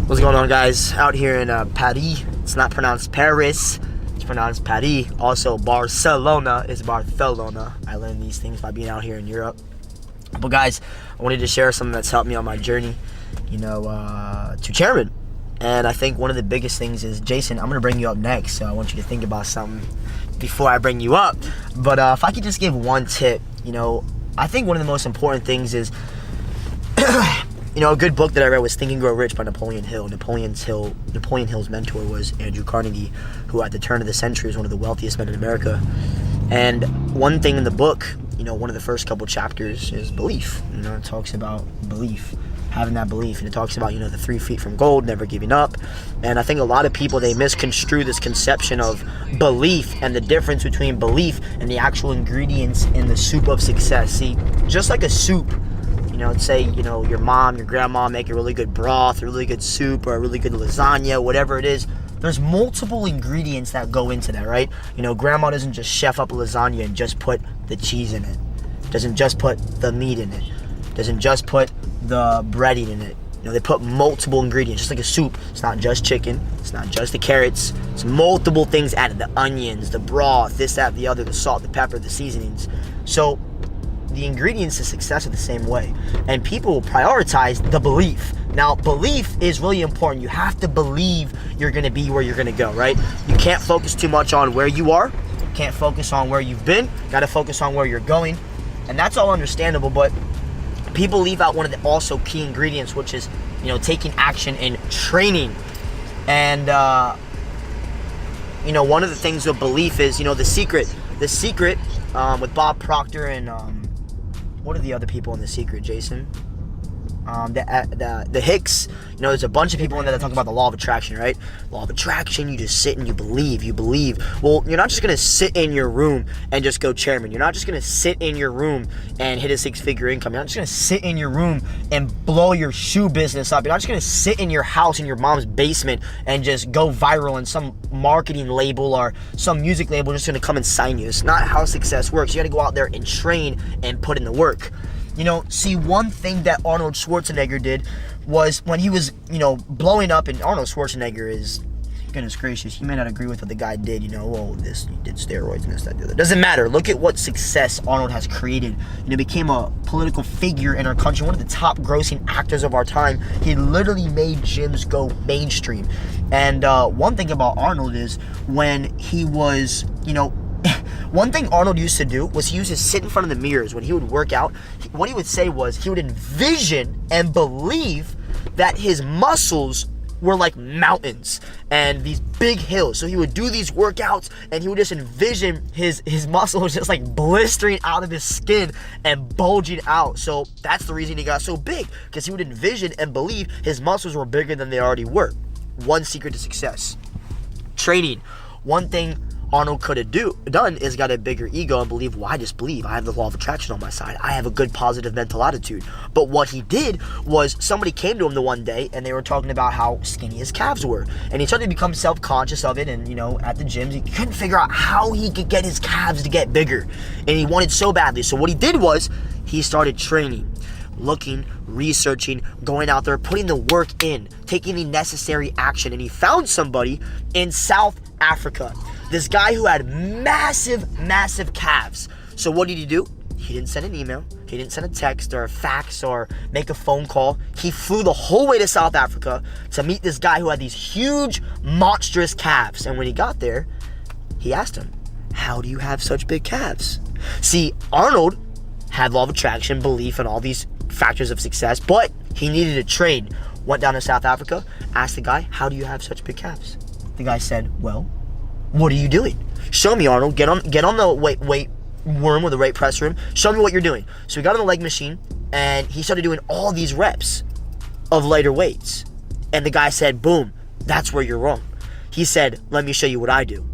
What's going on, guys? Out here in Paris. It's not pronounced Paris, it's pronounced Paris. Also, Barcelona is Barcelona. I learned these things by being out here in Europe. But guys, I wanted to share something that's helped me on my journey, to chairman. And I think one of the biggest things is, Jason, I'm going to bring you up next, so I want you to think about something before I bring you up. But if I could just give one tip, I think one of the most important things is, a good book that I read was Think and Grow Rich by Napoleon Hill. Napoleon Hill's mentor was Andrew Carnegie, who at the turn of the century was one of the wealthiest men in America. And one thing in the book, one of the first couple chapters is belief. It talks about belief, having that belief. And it talks about, the 3 feet from gold, never giving up. And I think a lot of people, they misconstrue this conception of belief and the difference between belief and the actual ingredients in the soup of success. See, just like a soup, say, your mom, your grandma make a really good broth, a really good soup, or a really good lasagna, whatever it is. There's multiple ingredients that go into that, right? Grandma doesn't just chef up a lasagna and just put the cheese in it. Doesn't just put the meat in it. Doesn't just put the breading in it. They put multiple ingredients, just like a soup. It's not just chicken. It's not just the carrots. It's multiple things added. The onions, the broth, this, that, the other, the salt, the pepper, the seasonings. So the ingredients to success are the same way. And people prioritize the belief. Now, belief is really important. You have to believe you're going to be where you're going to go, right? You can't focus too much on where you are. You can't focus on where you've been. Got to focus on where you're going. And that's all understandable, but people leave out one of the also key ingredients, which is, taking action and training. And, one of the things with belief is, The Secret with Bob Proctor and, what are the other people in The Secret, Jason? The Hicks. There's a bunch of people in there that talk about the law of attraction, right? Law of attraction, you just sit and you believe. Well, you're not just going to sit in your room and just go chairman. You're not just going to sit in your room and hit a 6-figure income. You're not just going to sit in your room and blow your shoe business up. You're not just going to sit in your house in your mom's basement and just go viral and some marketing label or some music label just going to come and sign you. It's not how success works. You got to go out there and train and put in the work. See, one thing that Arnold Schwarzenegger did was when he was, blowing up, and Arnold Schwarzenegger is, goodness gracious, you may not agree with what the guy did, he did steroids and this, that, the other. Doesn't matter. Look at what success Arnold has created. Became a political figure in our country, one of the top grossing actors of our time. He literally made gyms go mainstream. And one thing about Arnold is when he was, one thing Arnold used to do was he used to sit in front of the mirrors when he would work out. What he would say was he would envision and believe that his muscles were like mountains and these big hills. So he would do these workouts and he would just envision his muscles just like blistering out of his skin and bulging out. So that's the reason he got so big, because he would envision and believe his muscles were bigger than they already were. One secret to success. Training. One thing Arnold could have done is got a bigger ego and believe, well, I just believe. I have the law of attraction on my side. I have a good positive mental attitude. But what he did was somebody came to him the one day and they were talking about how skinny his calves were. And he started to become self-conscious of it. And, at the gyms, he couldn't figure out how he could get his calves to get bigger. And he wanted so badly. So what he did was he started training. Looking, researching, going out there, putting the work in, taking the necessary action. And he found somebody in South Africa. This guy who had massive calves. So what did he do? He didn't send an email. He didn't send a text or a fax or make a phone call. He flew the whole way to South Africa to meet this guy who had these huge, monstrous calves. And when he got there, he asked him, how do you have such big calves? See, Arnold had law of attraction, belief, and all these factors of success, but he needed to train. Went down to South Africa, asked the guy, how do you have such big calves? The guy said, well, what are you doing? Show me, Arnold. Get on the weight worm with the weight press room. Show me what you're doing. So he got on the leg machine and he started doing all these reps of lighter weights. And the guy said, boom, that's where you're wrong. He said, let me show you what I do.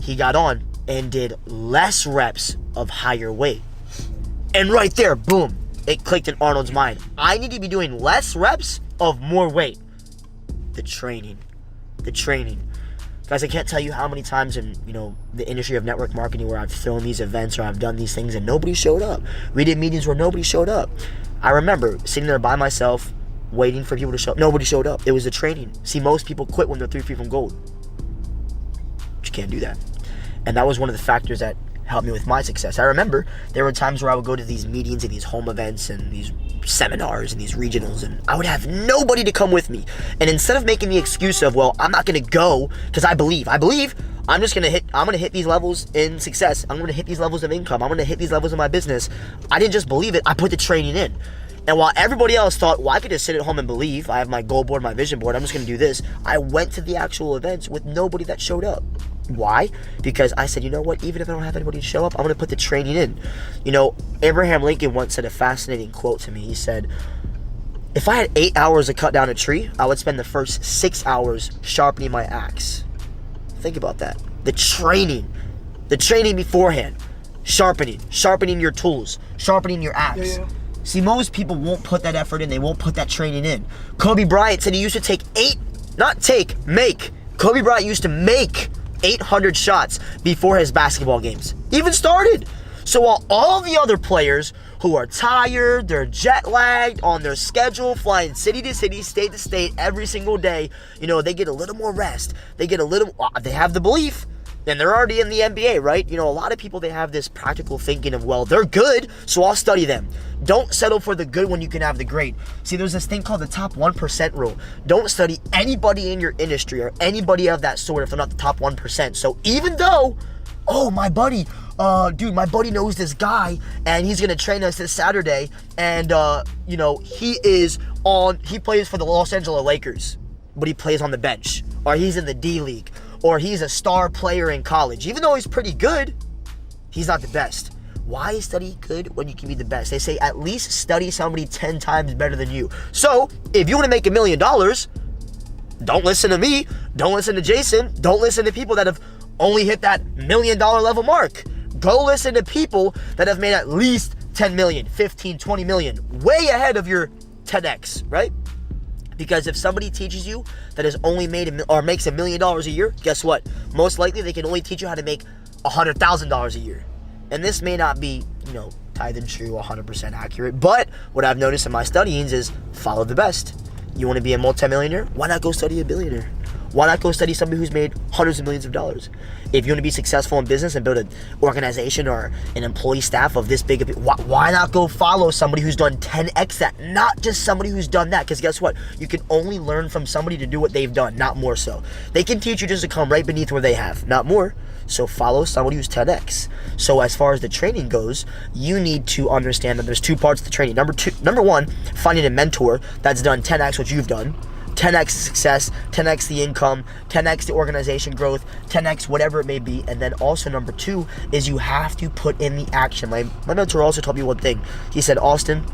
He got on and did less reps of higher weight. And right there, boom, it clicked in Arnold's mind. I need to be doing less reps of more weight. The training. Guys, I can't tell you how many times in, the industry of network marketing where I've thrown these events or I've done these things and nobody showed up. We did meetings where nobody showed up. I remember sitting there by myself, waiting for people to show up. Nobody showed up. It was the training. See, most people quit when they're 3 feet from gold. But you can't do that. And that was one of the factors that helped me with my success. I remember there were times where I would go to these meetings and these home events and these seminars and these regionals, and I would have nobody to come with me. And instead of making the excuse of, well, I'm not going to go because I believe I'm going to hit these levels in success. I'm going to hit these levels of income. I'm going to hit these levels in my business. I didn't just believe it. I put the training in. And while everybody else thought, well, I could just sit at home and believe, I have my goal board, my vision board, I'm just going to do this, I went to the actual events with nobody that showed up. Why? Because I said, you know what, even if I don't have anybody to show up, I'm going to put the training in. You know, Abraham Lincoln once said a fascinating quote to me. He said, if I had 8 hours to cut down a tree, I would spend the first 6 hours sharpening my axe. Think about that. The training beforehand, sharpening your tools, sharpening your axe. Yeah. See, most people won't put that effort in. They won't put that training in. Kobe Bryant said he used to make. Kobe Bryant used to make 800 shots before his basketball games even started. So while all the other players who are tired, they're jet lagged on their schedule, flying city to city, state to state every single day, you know, they get a little more rest. They have the belief, and they're already in the NBA, right? You know, a lot of people, they have this practical thinking of, well, they're good, so I'll study them. Don't settle for the good when you can have the great. See, there's this thing called the top 1% rule. Don't study anybody in your industry or anybody of that sort if they're not the top 1%. So even though, oh, my buddy knows this guy and he's going to train us this Saturday, and, you know, he plays for the Los Angeles Lakers, but he plays on the bench, or he's in the D League, or he's a star player in college. Even though he's pretty good, he's not the best. Why study good when you can be the best? They say at least study somebody 10 times better than you. So if you want to make $1 million, don't listen to me. Don't listen to Jason. Don't listen to people that have only hit that $1 million level mark. Go listen to people that have made at least 10 million, 15, 20 million, way ahead of your 10x, right? Because if somebody teaches you that has only makes $1 million a year, guess what? Most likely they can only teach you how to make $100,000 a year. And this may not be, you know, tithe and true, 100% accurate, but what I've noticed in my studyings is follow the best. You want to be a multimillionaire? Why not go study a billionaire? Why not go study somebody who's made hundreds of millions of dollars? If you want to be successful in business and build an organization or an employee staff of this big, why not go follow somebody who's done 10x that? Not just somebody who's done that, because guess what? You can only learn from somebody to do what they've done, not more so. They can teach you just to come right beneath where they have, not more. So follow somebody who's 10x. So as far as the training goes, you need to understand that there's 2 parts to the training. Number one, finding a mentor that's done 10x what you've done. 10x success, 10x the income, 10x the organization growth, 10x whatever it may be. And then also number 2 is you have to put in the action. My mentor also told me one thing. He said, Austin,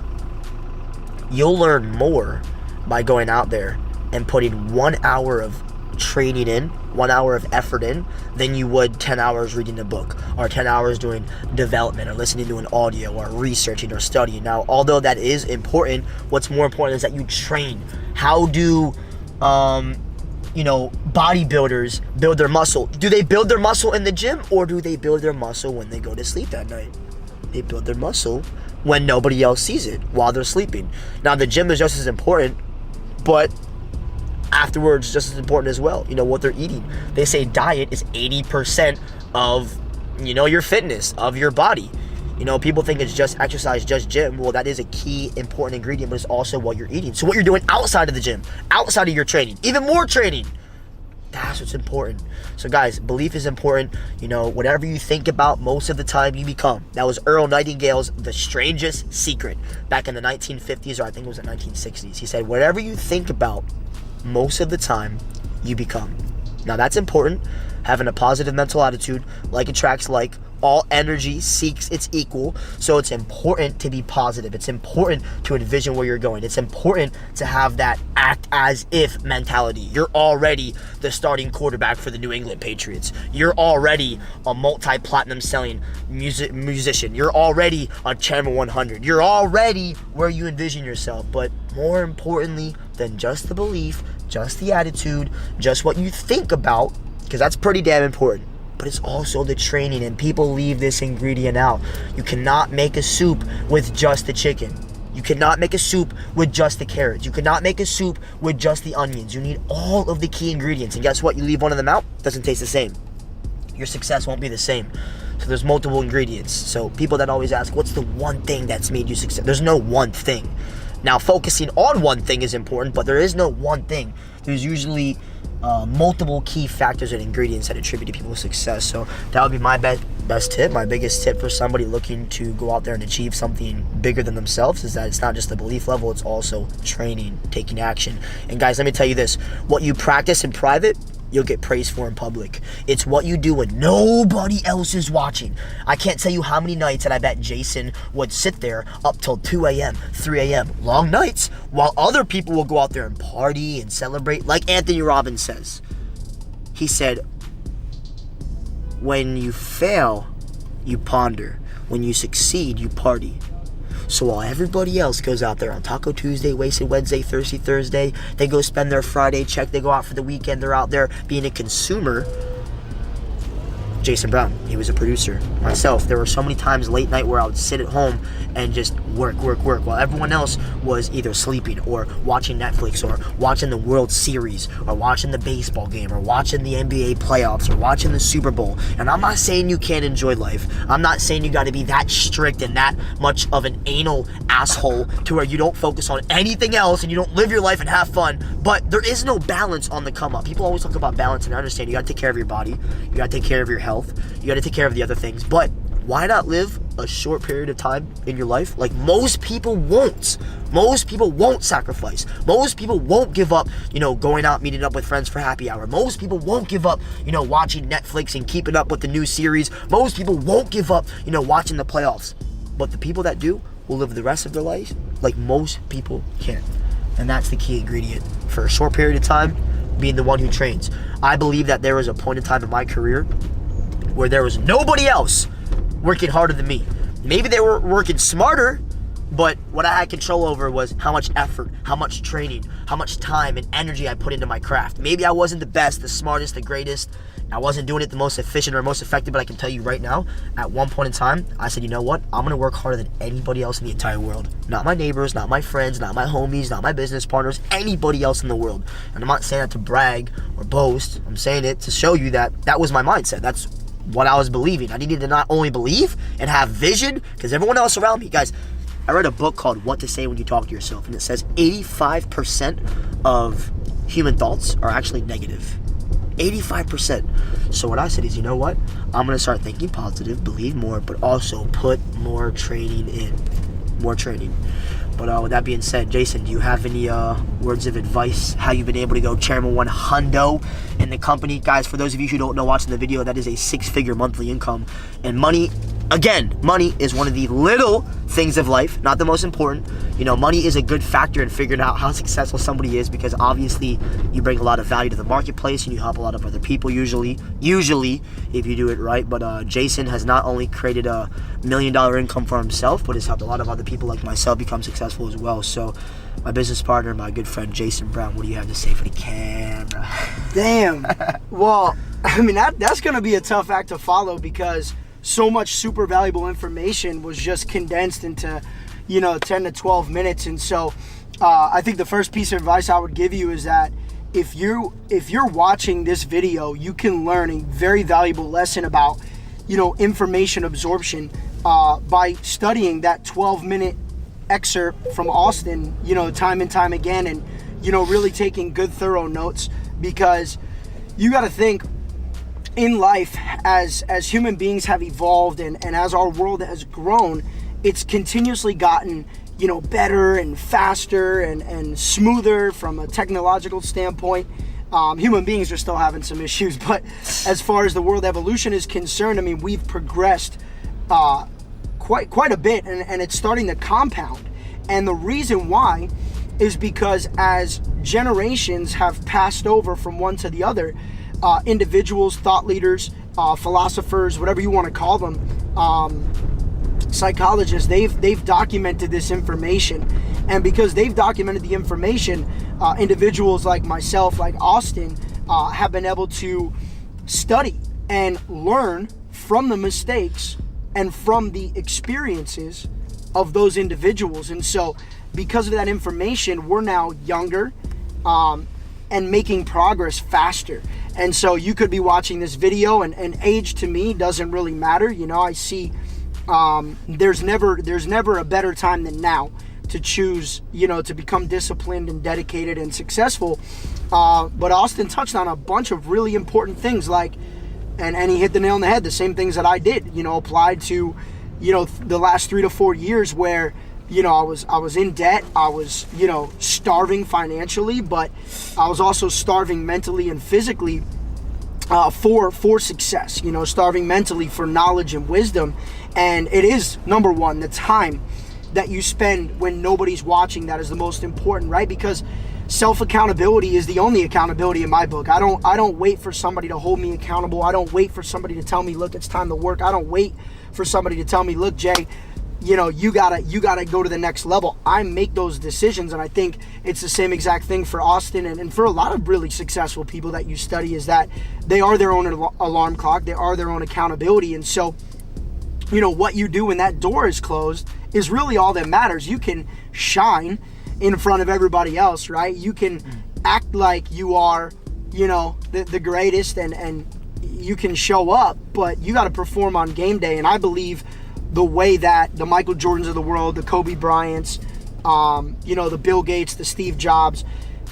you'll learn more by going out there and putting 1 hour of training in, 1 hour of effort in, than you would 10 hours reading a book, or 10 hours doing development, or listening to an audio, or researching or studying. Now, although that is important, what's more important is that you train. How do bodybuilders build their muscle? Do they build their muscle in the gym, or do they build their muscle when they go to sleep that night? They build their muscle when nobody else sees it, while they're sleeping. Now, the gym is just as important, but afterwards just as important as well. You know, what they're eating. They say diet is 80% of, your fitness, of your body. People think it's just exercise, just gym. Well, that is a key important ingredient, but it's also what you're eating. So what you're doing outside of the gym, outside of your training, even more training, that's what's important. So guys, belief is important. Whatever you think about, most of the time you become. That was Earl Nightingale's The Strangest Secret back in the 1950s, or I think it was the 1960s. He said, whatever you think about, most of the time you become. Now that's important. Having a positive mental attitude, like attracts like. All energy seeks its equal. So it's important to be positive. It's important to envision where you're going. It's important to have that act as if mentality. You're already the starting quarterback for the New England Patriots. You're already a multi-platinum selling musician. You're already on Channel 100. You're already where you envision yourself. But more importantly than just the belief, just the attitude, just what you think about, because that's pretty damn important. But it's also the training, and people leave this ingredient out. You cannot make a soup with just the chicken. You cannot make a soup with just the carrots. You cannot make a soup with just the onions. You need all of the key ingredients. And guess what? You leave one of them out, doesn't taste the same. Your success won't be the same. So there's multiple ingredients. So people that always ask, what's the one thing that's made you successful? There's no one thing. Now, focusing on one thing is important, but there is no one thing. There's usually multiple key factors and ingredients that attribute to people's success. So that would be my best tip. My biggest tip for somebody looking to go out there and achieve something bigger than themselves is that it's not just the belief level, it's also training, taking action. And guys, let me tell you this, what you practice in private, you'll get praised for in public. It's what you do when nobody else is watching. I can't tell you how many nights that I bet Jason would sit there up till 2 a.m., 3 a.m., long nights, while other people will go out there and party and celebrate. Like Anthony Robbins says, he said, when you fail, you ponder. When you succeed, you party. So while everybody else goes out there on Taco Tuesday, Wasted Wednesday, Thirsty Thursday, they go spend their Friday check, they go out for the weekend, they're out there being a consumer. Jason Brown, he was a producer. Myself, there were so many times late night where I would sit at home and just work while everyone else was either sleeping or watching Netflix or watching the World Series or watching the baseball game or watching the NBA playoffs or watching the Super Bowl. And I'm not saying you can't enjoy life. I'm not saying you got to be that strict and that much of an anal asshole to where you don't focus on anything else and you don't live your life and have fun. But there is no balance on the come up. People always talk about balance, and I understand you got to take care of your body. You got to take care of your health. You got to take care of the other things, but why not live a short period of time in your life? Like most people won't. Most people won't sacrifice. Most people won't give up, going out, meeting up with friends for happy hour. Most people won't give up, watching Netflix and keeping up with the new series. Most people won't give up, watching the playoffs. But the people that do will live the rest of their life like most people can. And that's the key ingredient for a short period of time, being the one who trains. I believe that there was a point in time in my career where there was nobody else working harder than me. Maybe they were working smarter, but what I had control over was how much effort, how much training, how much time and energy I put into my craft. Maybe I wasn't the best, the smartest, the greatest. I wasn't doing it the most efficient or most effective, but I can tell you right now, at one point in time, I said, you know what? I'm gonna work harder than anybody else in the entire world. Not my neighbors, not my friends, not my homies, not my business partners, anybody else in the world. And I'm not saying that to brag or boast. I'm saying it to show you that that was my mindset. That's what I was believing. I needed to not only believe and have vision, because everyone else around me, guys, I read a book called What to Say When You Talk to Yourself, and it says 85% of human thoughts are actually negative. 85%. So what I said is, you know what? I'm going to start thinking positive, believe more, but also put more training in. More training. But with that being said, Jason, do you have any words of advice? How you've been able to go Chairman 1 hundo in the company? Guys, for those of you who don't know watching the video, that is a 6-figure monthly income. And money, again, money is one of the little things of life, not the most important. Money is a good factor in figuring out how successful somebody is, because obviously you bring a lot of value to the marketplace and you help a lot of other people usually if you do it right. But Jason has not only created a $1 million income for himself, but has helped a lot of other people like myself become successful as well. So my business partner, my good friend Jason Brown, what do you have to say for the camera? Damn. Well, I mean, that's going to be a tough act to follow, because so much super valuable information was just condensed into 10 to 12 minutes. And so I think the first piece of advice I would give you is that if you're watching this video, you can learn a very valuable lesson about information absorption by studying that 12-minute excerpt from Austin time and time again, and really taking good thorough notes. Because you got to think, in life, as human beings have evolved and as our world has grown, it's continuously gotten better and faster and smoother from a technological standpoint. Human beings are still having some issues, but as far as the world evolution is concerned, I mean, we've progressed quite a bit, and it's starting to compound. And the reason why is because as generations have passed over from one to the other, individuals, thought leaders, philosophers, whatever you want to call them, psychologists, they've documented this information. And because they've documented the information, individuals like myself, like Austin, have been able to study and learn from the mistakes and from the experiences of those individuals. And so because of that information, we're now younger and making progress faster. And so you could be watching this video, and age to me doesn't really matter. You know, I see there's never a better time than now to choose, you know, to become disciplined and dedicated and successful. But Austin touched on a bunch of really important things, like, and he hit the nail on the head, the same things that I did, you know, applied to, you know, the last 3 to 4 years where, you know, I was in debt, I was, you know, starving financially, but I was also starving mentally and physically for success, you know, starving mentally for knowledge and wisdom. And it is, number one, the time that you spend when nobody's watching that is the most important, right? Because self-accountability is the only accountability in my book. I don't wait for somebody to hold me accountable. I don't wait for somebody to tell me, look, it's time to work. I don't wait for somebody to tell me, look, Jay, you know, you gotta go to the next level. I make those decisions, and I think it's the same exact thing for Austin and for a lot of really successful people that you study, is that they are their own alarm clock. They are their own accountability. And so, you know, what you do when that door is closed is really all that matters. You can shine in front of everybody else, right? You can act like you are, you know, the greatest, and you can show up, but you got to perform on game day. And I believe the way that the Michael Jordans of the world, the Kobe Bryants, you know, the Bill Gates, the Steve Jobs,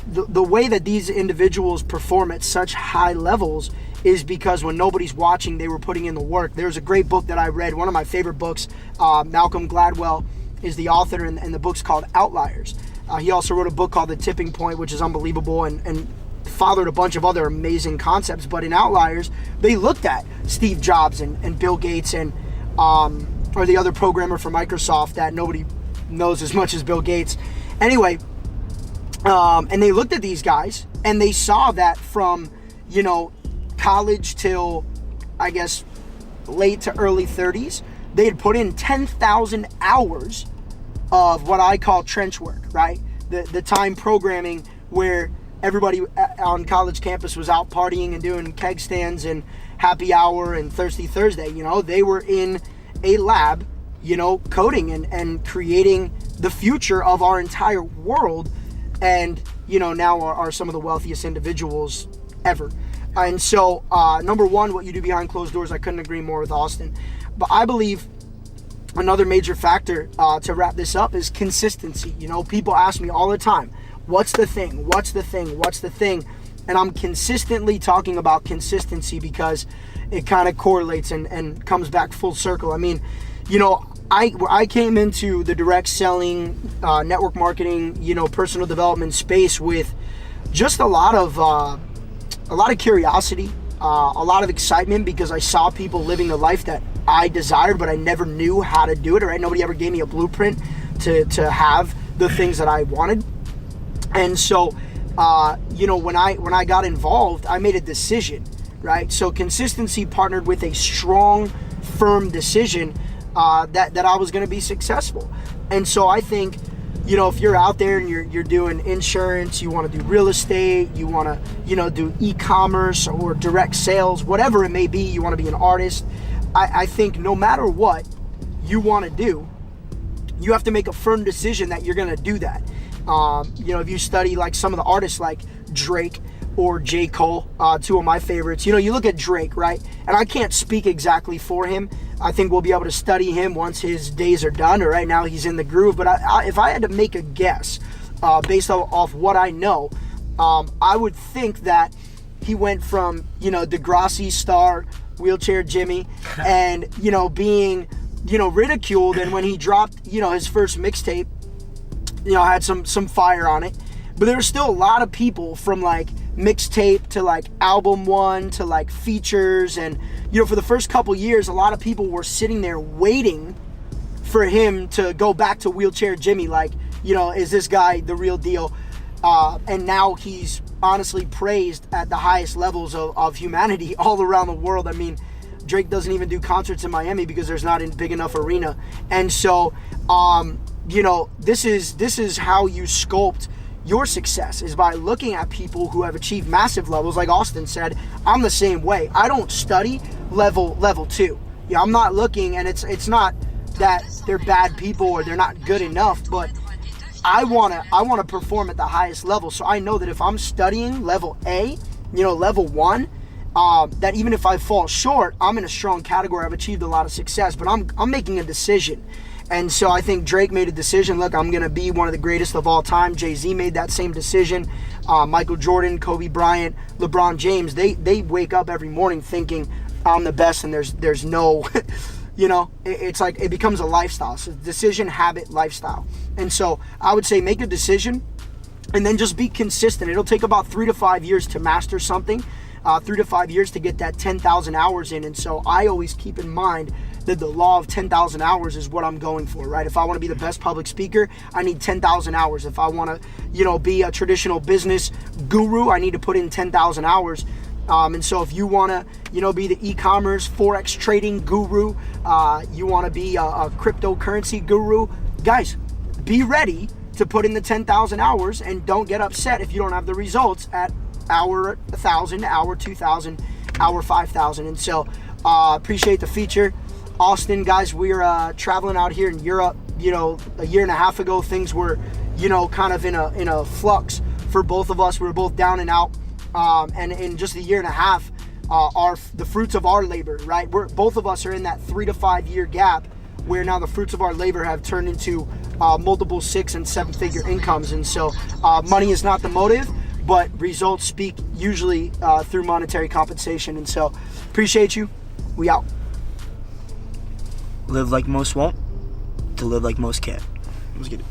the way that these individuals perform at such high levels is because when nobody's watching, they were putting in the work. There's a great book that I read, one of my favorite books. Malcolm Gladwell is the author, and the book's called Outliers. He also wrote a book called The Tipping Point, which is unbelievable, and fathered a bunch of other amazing concepts. But in Outliers, they looked at Steve Jobs and Bill Gates and or the other programmer for Microsoft that nobody knows as much as Bill Gates. Anyway, and they looked at these guys, and they saw that from, you know, college till, I guess, late to early 30s, they had put in 10,000 hours of what I call trench work, right? The time programming where everybody on college campus was out partying and doing keg stands and happy hour and Thirsty Thursday. You know, they were in a lab, you know, coding and creating the future of our entire world, and, you know, now are some of the wealthiest individuals ever. And so, number one, what you do behind closed doors, I couldn't agree more with Austin. But I believe another major factor to wrap this up is consistency. You know, people ask me all the time, what's the thing? What's the thing? What's the thing? And I'm consistently talking about consistency because it kind of correlates and comes back full circle. I mean, you know, I came into the direct selling, network marketing, you know, personal development space with just a lot of curiosity, a lot of excitement, because I saw people living the life that I desired, but I never knew how to do it, right? Nobody ever gave me a blueprint to have the things that I wanted. And so, you know, when I got involved, I made a decision, right? So consistency partnered with a strong, firm decision that I was going to be successful. And so I think, you know, if you're out there and you're doing insurance, you want to do real estate, you want to, you know, do e-commerce or direct sales, whatever it may be, you want to be an artist, I think no matter what you want to do, you have to make a firm decision that you're going to do that. You know, if you study like some of the artists like Drake or J. Cole, two of my favorites, you know, you look at Drake, right? And I can't speak exactly for him. I think we'll be able to study him once his days are done, or right now he's in the groove. But if I had to make a guess based off what I know, I would think that he went from, you know, Degrassi star, Wheelchair Jimmy, and, you know, being, you know, ridiculed. And when he dropped, you know, his first mixtape, you know, had some fire on it. But there were still a lot of people from like mixtape to like album one to like features, and, you know, for the first couple years, a lot of people were sitting there waiting for him to go back to Wheelchair Jimmy. Like, you know, is this guy the real deal? And now he's honestly praised at the highest levels of humanity all around the world. I mean, Drake doesn't even do concerts in Miami because there's not a big enough arena. And so, you know, this is how you sculpt your success, is by looking at people who have achieved massive levels. Like Austin said, I'm the same way. I don't study level 2. Yeah, I'm not looking, and it's not that they're bad people or they're not good enough, but I wanna perform at the highest level. So I know that if I'm studying level A, level 1, that even if I fall short, I'm in a strong category. I've achieved a lot of success, but I'm making a decision. And so I think Drake made a decision. Look, I'm going to be one of the greatest of all time. Jay-Z made that same decision. Michael Jordan, Kobe Bryant, LeBron James, they wake up every morning thinking I'm the best, and there's no, it's like it becomes a lifestyle. So decision, habit, lifestyle. And so I would say make a decision and then just be consistent. It'll take about 3 to 5 years to master something, 3 to 5 years to get that 10,000 hours in. And so I always keep in mind that the law of 10,000 hours is what I'm going for, right? If I want to be the best public speaker, I need 10,000 hours. If I want to, be a traditional business guru, I need to put in 10,000 hours. And so if you want to, be the e-commerce, forex trading guru, you want to be a cryptocurrency guru, guys, be ready to put in the 10,000 hours and don't get upset if you don't have the results at hour 1,000, hour 2,000, hour 5,000. And so appreciate the feature. Austin, guys, we're traveling out here in Europe. A year and a half ago, things were, kind of in a flux for both of us. We were both down and out. And in just a year and a half, the fruits of our labor, right? Both of us are in that 3 to 5 year gap where now the fruits of our labor have turned into multiple 6 and 7 figure incomes. And so money is not the motive, but results speak usually through monetary compensation. And so appreciate you. We out. Live like most won't, to live like most can. Let's get it.